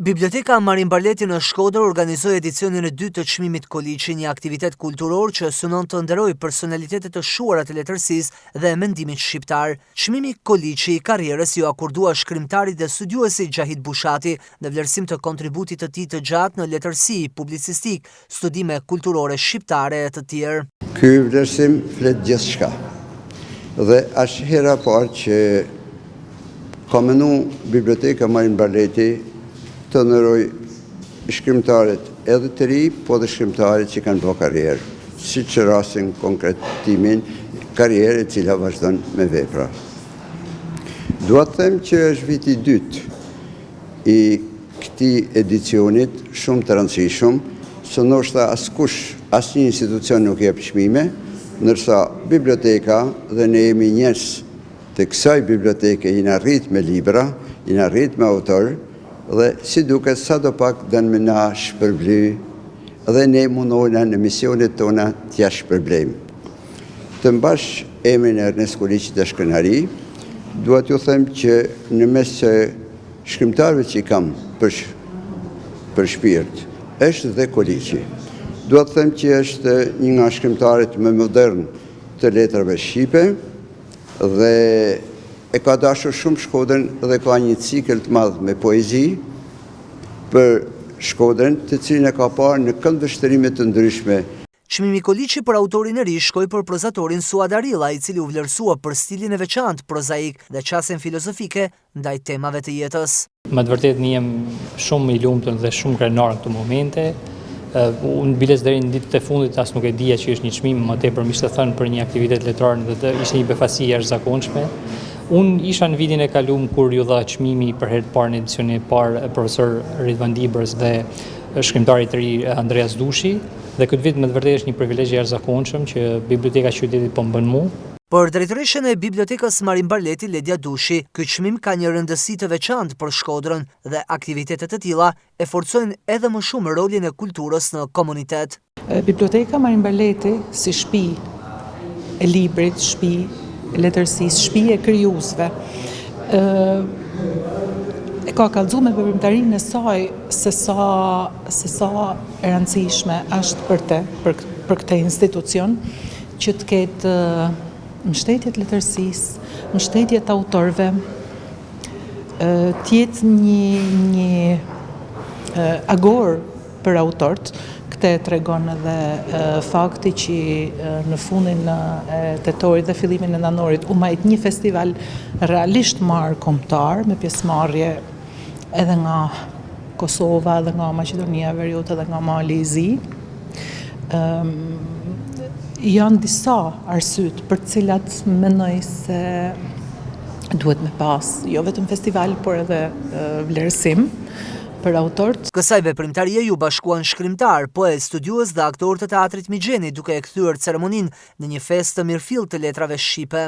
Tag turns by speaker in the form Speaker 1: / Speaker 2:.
Speaker 1: Biblioteka Marin Barleti në Shkodër organizoi edicionin e dytë të çmimit Koliçi, një aktivitet kulturor që synon të nderojë personalitetet të shuara të letërsisë dhe mendimit shqiptar. Çmimi Koliçi i karrierës ju akordua shkrimtarit dhe studiuesit Gjahid Bushati në vlerësim të kontributit të tij të gjatë në letërsi, publicistik, studime kulturore shqiptare e të tjerë.
Speaker 2: Ky vlerësim flet gjithçka. Dhe është hera e parë që ka menuar Biblioteka Marin Barleti të nderoj shkrimtarët edhe të ri, po dhe shkrimtarët që kanë bërë karrierë, siç rastin konkretimin karrierë e cila vazhdon me vepra. Dua të them që është viti i dytë i këtij edicionit shumë të rëndësishëm, se ndoshta askush, asnjë institucion nuk jep çmime, ndërsa biblioteka dhe ne jemi njerëz të kësaj biblioteke jena rrit me libra, jena rrit me autor, dhe si duket sa do pak dënë me na shpërbly, dhe ne mundohena në misionet tona t'ja shpërblejmë. Të mbash emrin e Ernest Koliçit të shkrenari, dua t'ju them që në mes të shkrimtarëve që i kam për shpirt, është dhe Koliçi. Dua të them që është një nga shkrimtarët më modern të letrave shqipe dhe e ka dashur shumë Shkodrën dhe ka një cikël të madh me poezi për Shkodrën, të cilin e ka parë në këndvështrime të ndryshme.
Speaker 1: Çmimi Koliçi për autorin e ri shkoi për prozatorin Suad Arilla, i cili u vlerësua për stilin e veçantë prozaik dhe qasjen filozofike ndaj temave të jetës.
Speaker 3: Me të vërtetë ne jem shumë i lumtur dhe shumë krenar në këto momente. Unë biles deri në ditët e fundit as nuk e dija që është një çmim, më tepër më ishte thënë për një aktivitet letrar dhe ishte një befasi e jashtëzakonshme. Unë isha në vitin e kaluar kur ju dha çmimi për herë të parë në edicionin e parë profesor Ridvan Dibrës dhe shkrimtari i ri Andreas Dushi, dhe këtë vit me të vërtetë është një privilegj i jashtëzakonshëm që Biblioteka e Qytetit po mbën mua.
Speaker 1: Për drejtoreshën e Bibliotekës Marin Barleti, Ledia Dushi, ky çmim ka një rëndësi të veçantë për Shkodrën dhe aktivitetet të tilla e forcojnë edhe më shumë rolin e kulturës në komunitet.
Speaker 4: Biblioteka Marin Barleti si shtëpi e librit, shtëpi e letërsisë, shtëpi e krijuesve, e ka kallëzuar me veprimtarinë e saj se sa e rëndësishme është për këtë institucion që të ketë mbështetjet letërsisë, mbështetjet autorëve, t'jetë një agor për autorët. Këtë tregon edhe fakti që në fundin e tetorit dhe fillimin e nëntorit u majt një festival realisht kombëtar me pjesëmarrje edhe nga Kosova, edhe nga Maqedonia e Veriut, edhe nga Mali i Zi. Janë disa arsyet për të cilat mendoj se duhet me pas, jo vetëm festival, por edhe vlerësim për autorët.
Speaker 1: Kësaj veprimtarie ju bashkuan shkrimtar, poet, studiues dhe aktor të teatrit Migjeni, duke e kthyer ceremoninë në një festë të mirëfillt të letrave shqipe.